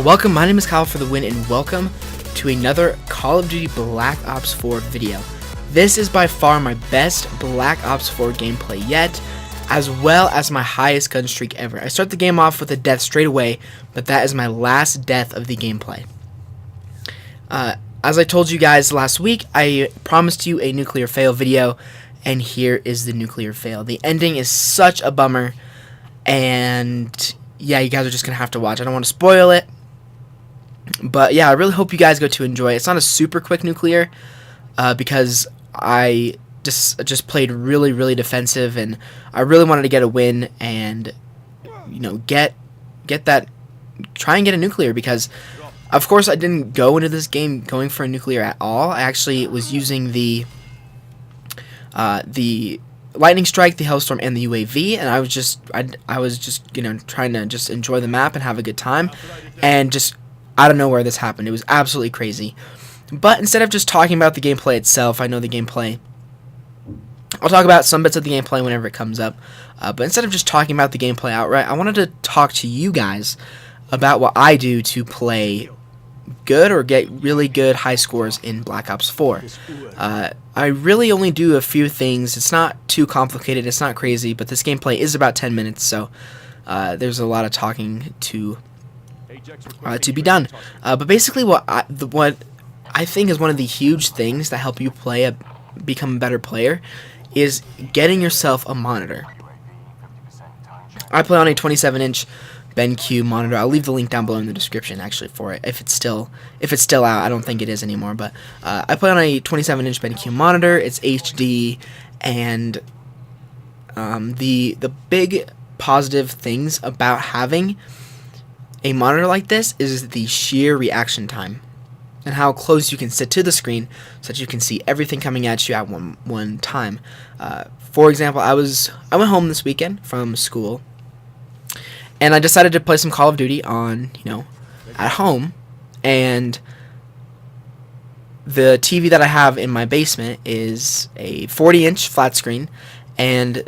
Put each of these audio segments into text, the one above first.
Welcome, my name is Kyle for the win, and welcome to another Call of Duty Black Ops 4 video. This is by far my best Black Ops 4 gameplay yet, as well as my highest gun streak ever. I start the game off with a death straight away, but that is my last death of the gameplay. As I told you guys last week, I promised you a nuclear fail video, and here is the nuclear fail. The ending is such a bummer, and yeah, you guys are just going to have to watch. I don't want to spoil it, but yeah, I really hope you guys go to enjoy it. It's not a super quick nuclear, because I just played really defensive, and I really wanted to get a win and, you know, get that, try and get a nuclear, because of course I didn't go into this game going for a nuclear at all. I actually was using the lightning strike, the Hellstorm, and the UAV, and I was just you know, trying to just enjoy the map and have a good time, and just I don't know where this happened. It was absolutely crazy. But instead of just talking about the gameplay itself, I know the gameplay, I'll talk about some bits of the gameplay whenever it comes up, but instead of just talking about the gameplay outright, I wanted to talk to you guys about what I do to play good or get really good high scores in Black Ops 4. I really only do a few things. It's not too complicated, it's not crazy, but this gameplay is about 10 minutes, so there's a lot of talking to be done. But basically what I think is one of the huge things that help you become a better player is getting yourself a monitor. I play on a 27-inch BenQ monitor. I'll leave the link down below in the description actually for it if it's still out. I don't think it is anymore, but I play on a 27-inch BenQ monitor. It's HD, and the big positive things about having a monitor like this is the sheer reaction time and how close you can sit to the screen so that you can see everything coming at you at one time. For example, I went home this weekend from school, and I decided to play some Call of Duty on, you know, at home, and the TV that I have in my basement is a 40-inch flat screen, and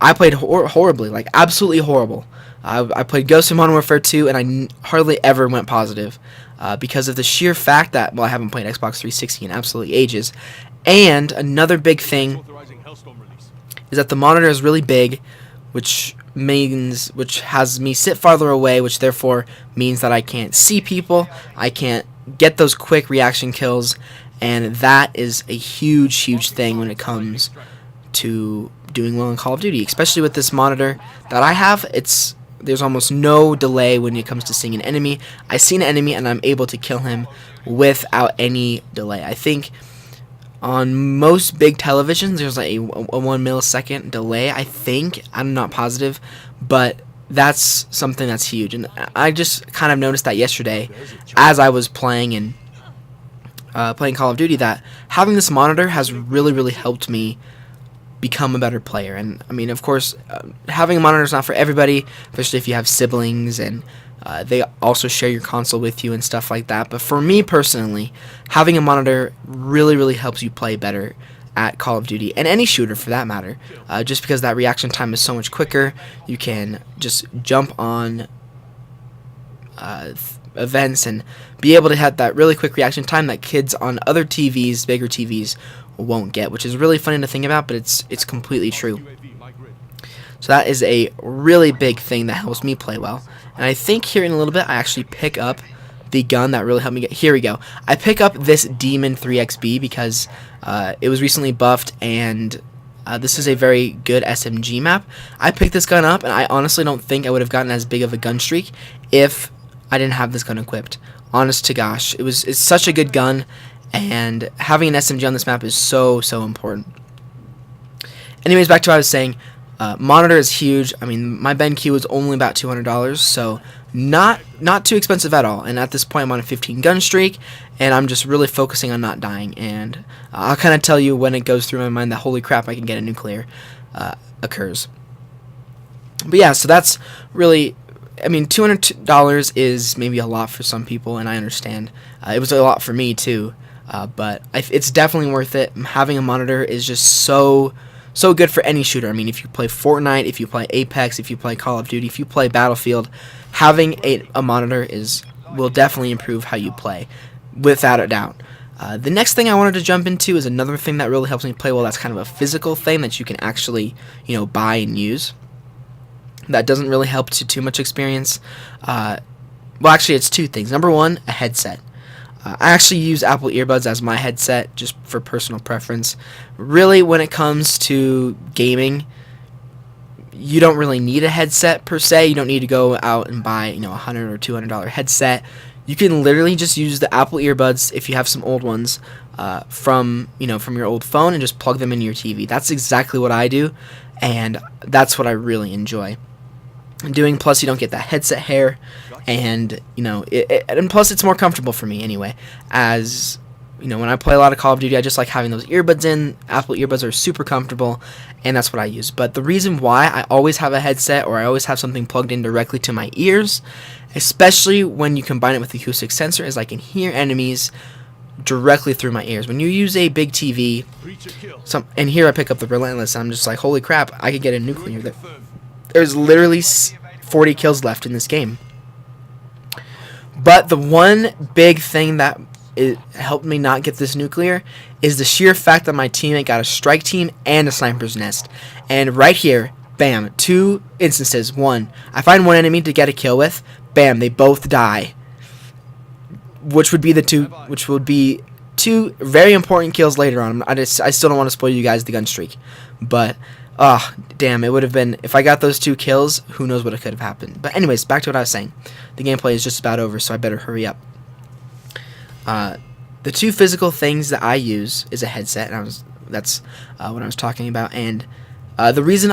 I played horribly, like absolutely horrible. I played Ghost of Modern Warfare 2, and I hardly ever went positive because of the sheer fact that, well, I haven't played Xbox 360 in absolutely ages. And another big thing is that the monitor is really big, which has me sit farther away, which therefore means that I can't see people, I can't get those quick reaction kills, and that is a huge thing when it comes to doing well in Call of Duty, especially with this monitor that I have. There's almost no delay when it comes to seeing an enemy. I see an enemy and I'm able to kill him without any delay. I think on most big televisions there's like a 1 millisecond delay, I think. I'm not positive, but that's something that's huge, and I just kind of noticed that yesterday as I was playing playing Call of Duty, that having this monitor has really helped me become a better player. And I mean, of course, having a monitor is not for everybody, especially if you have siblings and they also share your console with you and stuff like that. But for me personally, having a monitor really helps you play better at Call of Duty, and any shooter for that matter, just because that reaction time is so much quicker. You can just jump on events and be able to have that really quick reaction time that kids on other TVs, bigger TVs, won't get, which is really funny to think about, but it's completely true. So that is a really big thing that helps me play well. And I think here in a little bit I actually pick up the gun that really helped me get. Here we go. I pick up this Demon 3XB because it was recently buffed, and this is a very good SMG map. I picked this gun up, and I honestly don't think I would have gotten as big of a gun streak if I didn't have this gun equipped. Honest to gosh, it's such a good gun, and having an SMG on this map is so important. Anyways, back to what I was saying. Monitor is huge. I mean, my BenQ is only about $200, so not too expensive at all. And at this point, I'm on a 15 gun streak, and I'm just really focusing on not dying. And I'll kind of tell you when it goes through my mind that holy crap, I can get a nuclear occurs. But yeah, so that's really, I mean, $200 is maybe a lot for some people, and I understand. It was a lot for me too, but it's definitely worth it. Having a monitor is just so good for any shooter. I mean, if you play Fortnite, if you play Apex, if you play Call of Duty, if you play Battlefield, having a monitor is will definitely improve how you play, without a doubt. The next thing I wanted to jump into is another thing that really helps me play well. That's kind of a physical thing that you can actually, buy and use. That doesn't really help to too much experience. Well, actually, it's two things. Number one, a headset. I actually use Apple earbuds as my headset just for personal preference. Really, when it comes to gaming, you don't really need a headset per se. You don't need to go out and buy, a $100 or $200 headset. You can literally just use the Apple earbuds if you have some old ones from your old phone and just plug them into your TV. That's exactly what I do, and that's what I really enjoy doing. Plus, you don't get that headset hair, and and plus it's more comfortable for me anyway. As when I play a lot of Call of Duty, I just like having those earbuds in. Apple earbuds are super comfortable, and that's what I use. But the reason why I always have a headset, or I always have something plugged in directly to my ears, especially when you combine it with the acoustic sensor, is I can hear enemies directly through my ears. When you use a big TV, and here I pick up the Relentless, I'm just like, holy crap, I could get a nuclear there. There's literally 40 kills left in this game. But the one big thing that helped me not get this nuclear is the sheer fact that my teammate got a strike team and a sniper's nest. And right here, bam, two instances. One, I find one enemy to get a kill with, bam, they both die. Which would be two very important kills later on. I still don't want to spoil you guys the gun streak. But damn, it would have been, if I got those two kills, who knows what it could have happened. But anyways, back to what I was saying. The gameplay is just about over, so I better hurry up. The two physical things that I use is a headset, and that's what I was talking about. And the reason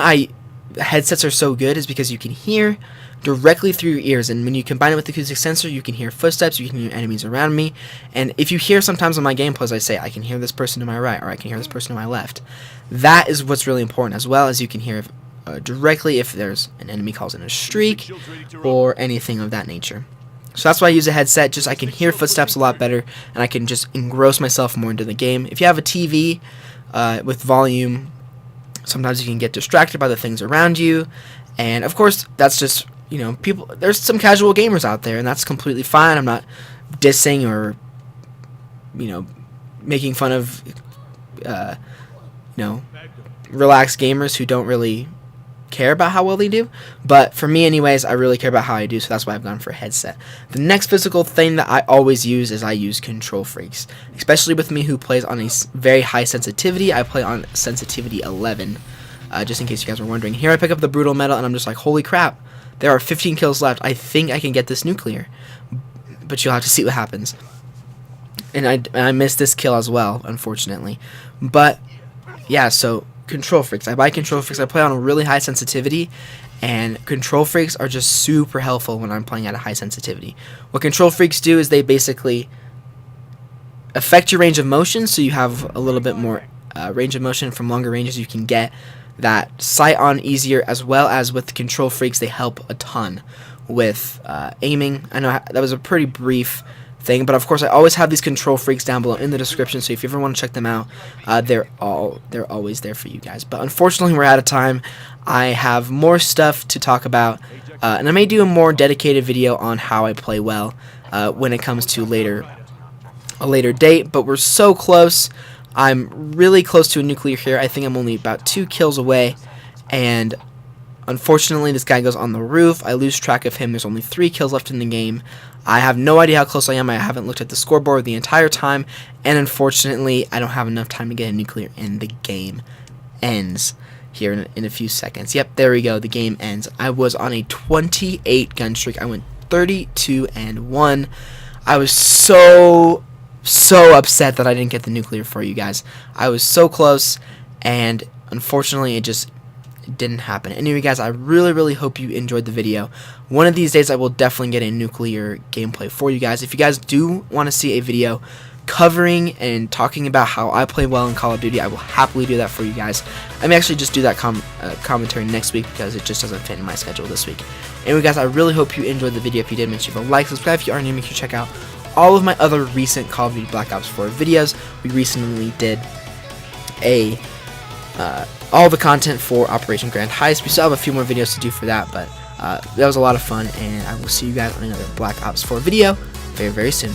headsets are so good is because you can hear directly through your ears, and when you combine it with the acoustic sensor, you can hear footsteps, you can hear enemies around me. And if you hear sometimes on my gameplays, I say I can hear this person to my right, or I can hear this person to my left. That is what's really important, as well as you can hear directly if there's an enemy calls in a streak or anything of that nature. So that's why I use a headset. Just I can hear footsteps a lot better, and I can just engross myself more into the game. If you have a TV with volume, sometimes you can get distracted by the things around you, and of course that's just people. There's some casual gamers out there, and that's completely fine. I'm not dissing or making fun of relaxed gamers who don't really care about how well they do, but for me anyways, I really care about how I do, so that's why I've gone for a headset. The next physical thing that I always use is I use Control Freaks, especially with me who plays on a very high sensitivity. I play on sensitivity 11, just in case you guys were wondering. Here I pick up the Brutal Metal, and I'm just like, holy crap, there are 15 kills left. I think I can get this nuclear, but you'll have to see what happens. And I missed this kill as well, unfortunately. But yeah, so Control Freaks. I buy Control Freaks. I play on a really high sensitivity, and Control Freaks are just super helpful when I'm playing at a high sensitivity. What Control Freaks do is they basically affect your range of motion, so you have a little bit more range of motion. From longer ranges, you can get that sight on easier, as well as with the Control Freaks, they help a ton with aiming. I know that was a pretty brief thing, but of course I always have these Control Freaks down below in the description, so if you ever want to check them out, they're always there for you guys. But unfortunately, we're out of time. I have more stuff to talk about, and I may do a more dedicated video on how I play well when it comes to a later date, but we're so close. I'm really close to a nuclear here. I think I'm only about 2 kills away, and unfortunately this guy goes on the roof. I lose track of him. There's only 3 kills left in the game. I have no idea how close I am. I haven't looked at the scoreboard the entire time, and unfortunately I don't have enough time to get a nuclear, and the game ends here in a few seconds. Yep, there we go. The game ends. I was on a 28 gun streak. I went 32-1. I was so upset that I didn't get the nuclear for you guys. I was so close, and unfortunately it just didn't happen. Anyway guys, I really hope you enjoyed the video. One of these days I will definitely get a nuclear gameplay for you guys. If you guys do want to see a video covering and talking about how I play well in Call of Duty, I will happily do that for you guys. I may actually just do that commentary next week, because it just doesn't fit in my schedule this week. Anyway guys, I really hope you enjoyed the video. If you did, make sure you like, subscribe if you are new, make sure you check out all of my other recent Call of Duty Black Ops 4 videos. We recently did all the content for Operation Grand Heist. We still have a few more videos to do for that, but That was a lot of fun, and I will see you guys on another Black Ops 4 video very, very soon.